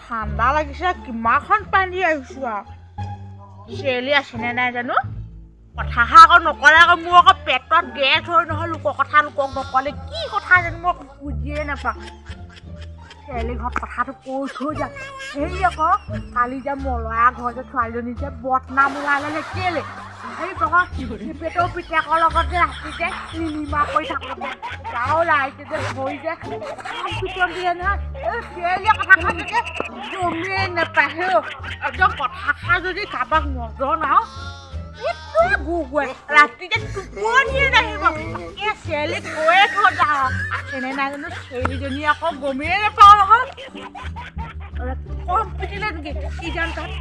ঠাণ্ডা লাগিছে কিমানখন পানী আহিছো আৰু চেলি আছেনে নাই জানো কথাষাৰ আকৌ নকলে আকৌ মোৰ আকৌ পেটত গেছ হৈ নহয় লোকৰ কথা লোকক নকলে কি কথা জানো মই বুজিয়ে নাপাওঁ চেলি ঘৰত কথাটো কৈ থৈ যাম সেই আকৌ কালি যে মলয়া ঘৰ যে ছোৱালীজনী যে বদনাম ওলালে কেলে সেই ঘৰত পেটৰ পিতেকৰ লগত যে ৰাতি যে নিমা কৰি থাকোঁতে গাঁৱৰ ৰাইজে যে ভৰি যে পিটন দিয়ে নহয় চেলিয়ে কথাষাৰ যে গমেই নাপায় একদম কথাষাৰ যদি কাৰোবাক নজনাও ৰাতি যে টোপনিয়ে নাহিব এই চেলি কৈয়ে থৈ যাওঁ আছেনে নাই জানো চেলিজনী আকৌ গমেই নাপাওঁ নহয় কম পিটিলে নেকি কিজান তাত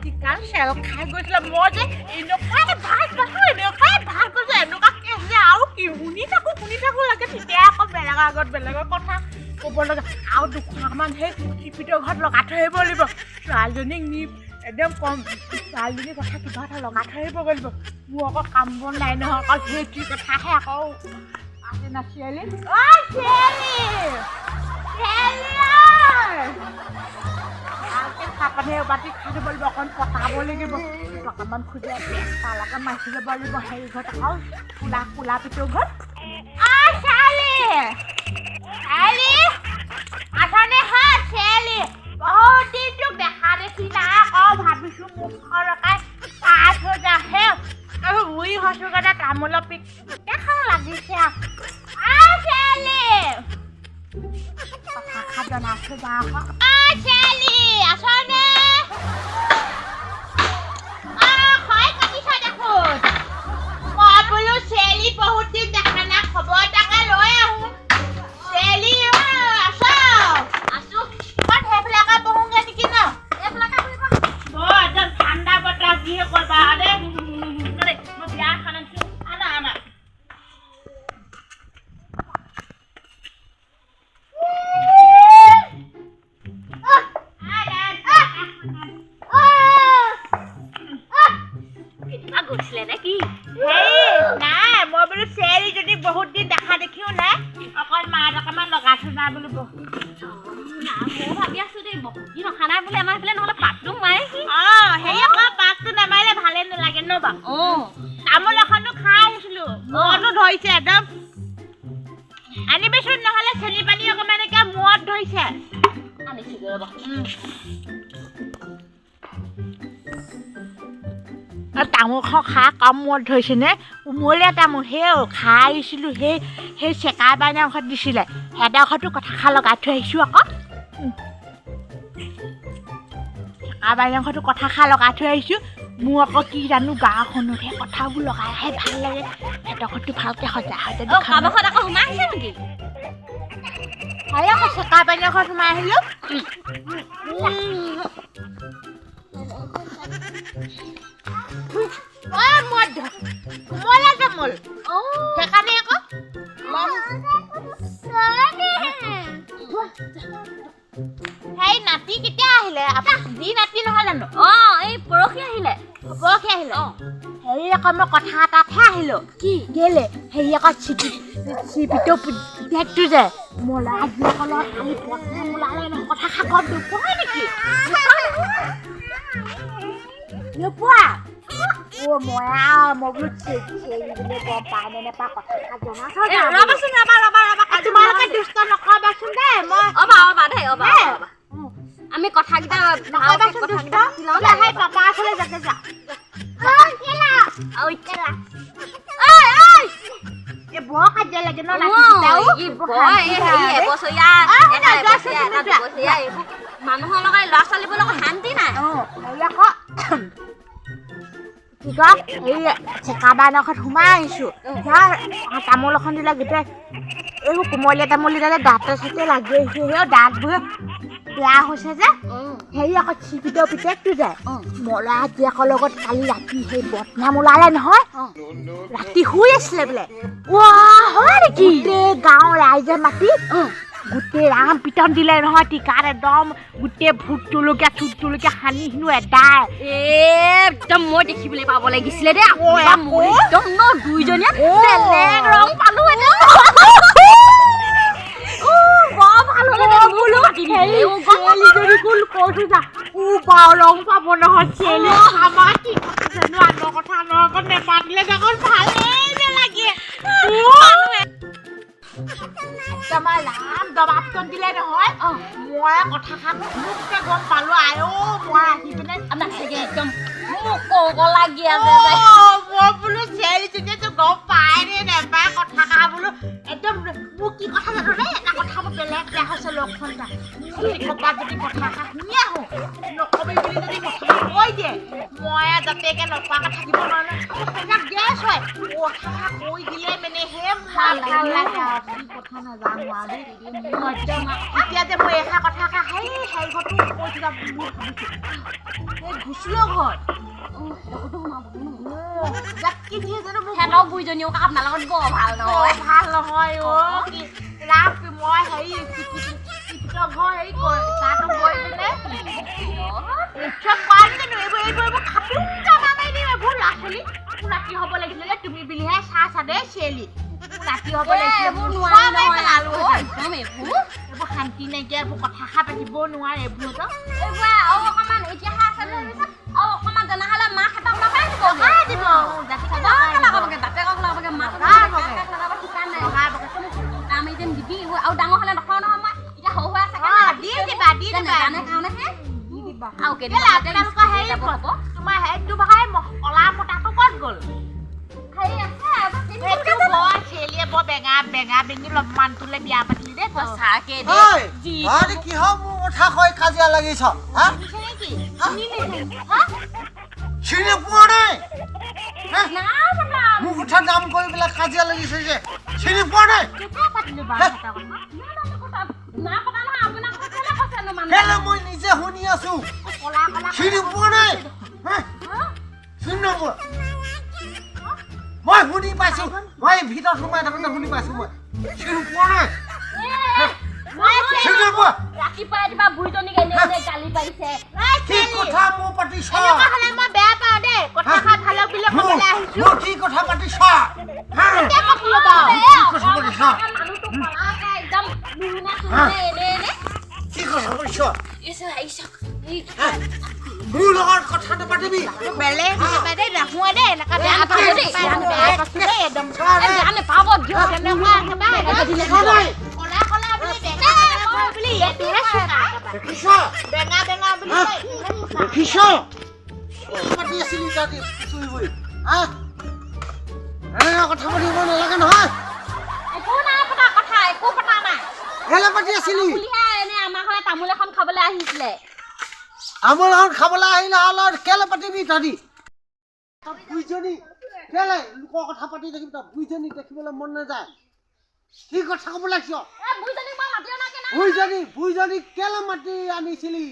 টিকা চেল খাই গৈছিলে মই যে এনেকুৱাই ভাল পাইছোঁ এনেকুৱা কেছ যে আৰু কি শুনি থাকোঁ লাগে তেতিয়া আকৌ বেলেগৰ আগত বেলেগৰ কথা ক'ব লগা আৰু দুখমান সেই টিপিটোৰ ঘৰত লগাই থৈ আহিব লাগিব ছোৱালীজনীক নি একদম কম ছোৱালীজনীৰ কথা কিবা এটা লগাই থৈ আহিব লাগিব মোৰ আকৌ কাম বন নাই নহয় আকৌ সেই কি কথাহে আকৌ আছে না ছোৱালী পানী বাতি খাই দিব লাগিব অকণ পতাব লাগিব টকামান খুজি তালাকে মাৰি যাব লাগিব হেৰি ঘৰত আকৌ কোলা পিঠৰ ঘৰত আছানে হা চেলি বহুত দিন তোক দেখা দেখি নাই আকৌ ভাবিছোঁ মুখখন লগাই পাৰ হৈ যাহে আৰু বুঢ়ী হৈছোঁ কাৰণে তামোলৰ পিক দেখা লাগিছে চেলি কথা জনাইছোঁ যাওঁ চেলি আছনে হয় কাটিছ দেখোন মই বোলো চেলি বহুত দিন দেখা নাই খবৰ এটাকে লৈ আহোঁ চেলি আছো মই সেইবিলাকে বহোঁগে নেকি ন এইবিলাকে বহিব মই একদম ঠাণ্ডা বতাহ যিহে কৰিবা দেই মই বিয়া এখন আনিছোঁ আনা গৈছিলে নেকি নাই মই বোলো চেৰি যদি বহুত দিন দেখা দেখিও নাই অকল মাত অকণমান লগাই থৈ যা বোলো মই ভাবি আছো দেই বহুত দিন অহা নাই বোলে আমাৰ এইফালে নহ'লে পাকটো মাৰে কি হেৰি আকৌ পাকটো নামাৰিলে ভালে নালাগে ন বা তামোল এখনো খাই আহিছিলো মনো ধৰিছে একদম আনিবিচোন নহ'লে চেনি পানী অকণমান একে মূৰত ধৰিছে আনিছিলোঁ ৰ'বা তামোলখন খাই কম মূৰত ধৰিছেনে উমলীয়া তামোল সেই খাই আহিছিলোঁ সেই চেকা বাইনা ঘৰত দিছিলে সিহঁতৰ ঘৰতো কথাষাৰ লগাই থৈ আহিছোঁ আকৌ চেকা বাইনা ঘৰতো কথাষাৰ লগাই থৈ আহিছোঁ মোৰ আকৌ কি জানো গাঁওখনতহে কথাবোৰ লগাই আহে ভাল লাগে সিহঁতৰ ঘৰতো ভালকৈ সজাই কাৰোবাৰ ঘৰত আকৌ সোমাই আহিছে নেকি হেৰি আকৌ চেকা বাইনা ঘৰত সোমাই আহিলোঁ কোমলীয়া তামোল সেইকাৰণে আকৌ সেই নাতি কেতিয়া আহিলে যি নাতি নহয় জানো এই পৰহি আহিলে হেৰি আকৌ মই কথা এটাতহে আহিলোঁ কি কেলে হেৰি আকৌ চিপিটো পিঠেকটো যে মলা জীয়েকলত আমি পথে মোলালে নহয় কথা খাকত নোপোৱা নেকি নোপোৱা মই বোলো চেৰিজনীয়ে গম পায় নে নেপায় কথাষাৰ ৰ'বাচোন তোমালোকে দুষ্ট নকৰিবাচোন দেই মই আমি কথাকেইটা সেই পাপা ওচৰলৈ যাতে যা এই বৰ কাজিয়া লাগে ন মানুহৰ লগত ল'ৰা ছোৱালীবোৰ লগত শান্তি নাই কি কয় এই চেকা বাইনৰ ঘৰত সোমাই আহিছোঁ তামোল এখন দিলে গোটেই এইবোৰ কোমলীয়া তামোল দিলে দাঁতে চাতে লাগি আহিছে সেই দাঁতবোৰ বেয়া হৈছে যে হেৰি আকৌ চিপিতৰ পিতেকটো যায় মলা জীয়েকৰ লগত কালি ৰাতি সেই বদনাম ওলালে নহয় ৰাতি শুই আছিলে বোলে হয় নেকি গোটেই গাঁৱৰ ৰাইজে মাতি গোটেই ৰাম পিটন দিলে নহয় টিকাত একদম গোটেই ভোট জলকীয়া চুট জলকীয়া সানি সিনো এদাই একদম মই দেখিবলৈ পাব লাগিছিলে দেই একদম ন দুইজনীয়ে বেলেগ ৰং পালো আমাৰ ৰাম দবাবখন দিলে নহয় মই কথাষাৰ মুখকে গম পালো আইও মই আহি পিনে আপোনাক চাগে একদম মোক কব লাগি আছে মই বোলো চেৰিজনীয়েতো গম পায় নে নেপায় কথাষাৰ বোলো একদম মোক কি কথা জানো দেই এটা কথা মোৰ বেলেগ বেয়া হৈছে লক্ষণ এটা যদি ক'ৰবাত যদি কথাষাৰ শুনি আহোঁ নকবি বুলি যদি কথাষাৰ কৈ দিয়ে মই যাতেকে নকোৱাকৈ থাকিব নোৱাৰো সেইবিলাক গেছ হয় কথাষাৰ কৈ দিলে মানে হে ভাল লাগে কি কথা নাজানো আৰু এতিয়া যে মই এষাৰ কথাষাৰ সেই ঘৰটো কৈ দিলা মোৰ ভাবিছোঁ সেই ঘুচলো ঘৰ সিহঁতৰ বুঢ়ীজনীও আপোনাৰ লগত বৰ ভাল নহয় ভাল নহয় অ' কি ৰাম মই হেৰি ঘৰ হেৰি কৈ তাতো গৈ পিনে চব পাৰি জানো এইবোৰ খাপোটা মাৰি দিম এইবোৰ ল'ৰা ছোৱালী ৰাতি হ'ব লাগিছিলে তুমি বুলিহে চাহ দেই চেলি ৰাতি হ'ব লাগিছিলে এইবোৰ নোৱাৰি নহয় এইবোৰ শান্তি নাইকিয়া এইবোৰ কথাষাৰ পাতিব নোৱাৰে এইবোৰতো এইবোৰ আৰু অকণমান এতিয়াহে আছে বুলি ভাবিছা আৰু অকণমান তেনেহ'লে মাকহঁতক লগাই দিব বাপেকক লগাবগে মাকক ঠিকান নাই আমি যেন দিবি আৰু ডাঙৰ হ'লে নখাওঁ নহয় মই এতিয়া সৰু হৈ আছে দি দিবা কাৰণেহে আৰু আপোনালোকৰ হেৰি তোমাৰ সেইটো ভাই কলা মতাটো ক'ত গ'ল সেইটো বৰ চেলিয়ে বৰ বেঙা বেঙি মানুহটোলৈ বিয়া পাতিলি দেই চাকে কিহৰ মোৰ কথা কৈ কাজিয়া লাগিছ চিনি পোৱা নাই মোৰ কথা দাম কৰি পেলাই কাজিয়া লাগিছে যে চিনি পোৱা নাই কেলে মই নিজে শুনি আছো চিনি পোৱা নাই চিনি নোপোৱা মই শুনি পাইছো মই ভিতৰত সোমাই থাকোঁতে শুনি পাইছো মই চিনি পোৱা নাই চিনি নোপোৱা ৰাতিপুৱাই দিবা বুঢ়ীজনীক এনে গালি পাৰিছে কি কথা মোৰ পাতিছ মই বেয়া পাওঁ দেই কথাষাৰ ভালক বুলি ক'বলৈ আহিছো মোৰ কি কথা পাতিছ কেতিয়া পাতিলো বাৰু মানুহটো কলাকে একদম নুনা চুনে এনে কি কথা পাতিছ ইছক মোৰ লগত কথা নাপাতিবি বেলেগ দেই নাহোৱা দেই এনেকুৱা বেয়া পাইছো দেই একদম পাব দিয় তেনেকুৱা একেবাৰে কলা বুলি বেঙা বুলি এইটোহে চোকা দেখিছ বেঙা বুলি দেখিছ পাতি আছিলি তাতে চুইবই কথা পাতিব নালাগে নহয় একো নাই পতা কথা একো পতা নাই কেলে পাতি আছিলি এনে আমাৰ ঘৰত তামোল এখন খাবলৈ আহিছিলে আমাৰ এখন খাবলৈ আহিলে অলপ কেলে পাতিবি তাদি বুইজনী কেলে লোকৰ কথা পাতি থাকিবি তই বুইজনী দেখিবলৈ মন নাযায় কি কথা ক'ব লাগিছ বুইজনী কেলে মাতি আনিছিলি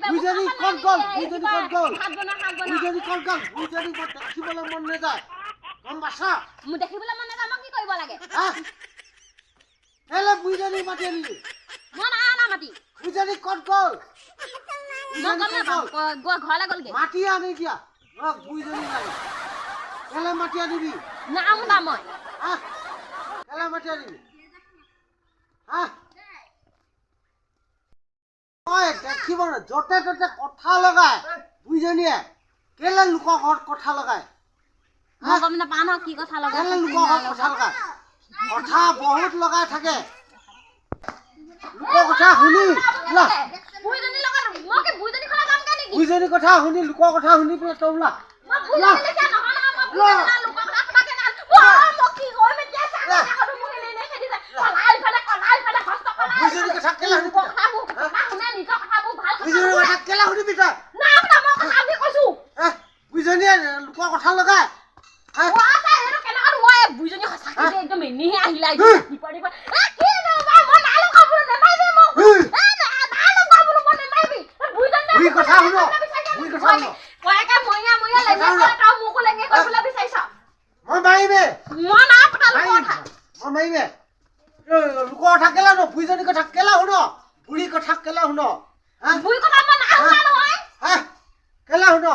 বুইজনী ক'ত গ'ল বুইজনী ক'ত গ'ল বুইজনী মই দেখিবলৈ মন নাযায় গম পাইছা মোৰ দেখিবলৈ মন নাযায় মই কি কৰিব লাগে কেলে বুইজনী মাতি আনিলি মই না মাতি বুইজনী ক'ত গ'ল ঘৰলৈ গ'লগে মাতি আনি দিয়া বুইজনী লাগে কেলে মাতি আনিবি নাম দা মই কেলে মাতি আনিবি দেখিব না য'তে ত'তে কথা লগাই বুইজনীয়ে কেলে লোকৰ ঘৰত কথা লগায় মই গম নাপাওঁ নহয় কি কথা লগাই কেলে লোকৰ ঘৰত কথা লগায় কথা বহুত লগাই থাকে লোকৰ কথা শুনি বুইজনী কথা শুনি লোকৰ কথা শুনি পেলাই তই ওলা বুইজনী কথা কেলে শুনিবি বুইজনী কথা কেলে শুনিবি তই বুইজনীয়ে লোকৰ কথা লগায় বুইজনী সঁচাকে একদম এনেহে আহিলা কথা শুন মই মাৰিমে লোকৰ কথা কেলে শুন বুইজনী কথা কেলে শুন বুঢ়ী কথা কেলে শুন কেলে শুন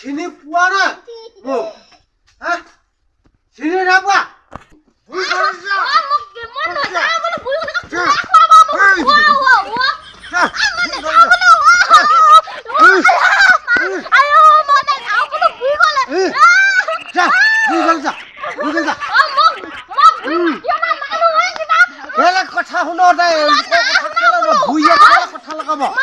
চিনি পোৱা নাই চিনি নাপোৱা যাব